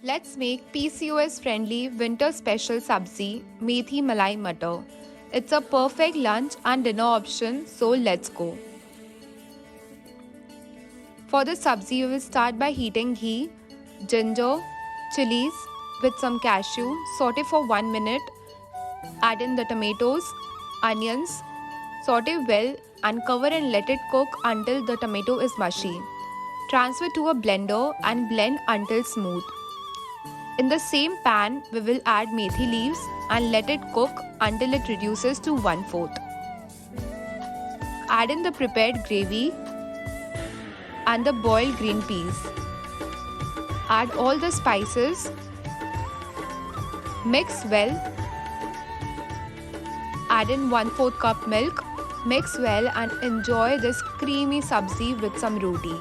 Let's make PCOS friendly winter special sabzi, Methi Malai Matar. It's a perfect lunch and dinner option, so let's go. For the sabzi, we will start by heating ghee, ginger, chilies with some cashew, saute for 1 minute, add in the tomatoes, onions, saute well and cover and let it cook until the tomato is mushy. Transfer to a blender and blend until smooth. In the same pan, we will add methi leaves and let it cook until it reduces to 1/4. Add in the prepared gravy and the boiled green peas. Add all the spices. Mix well. Add in 1/4 cup milk. Mix well and enjoy this creamy sabzi with some roti.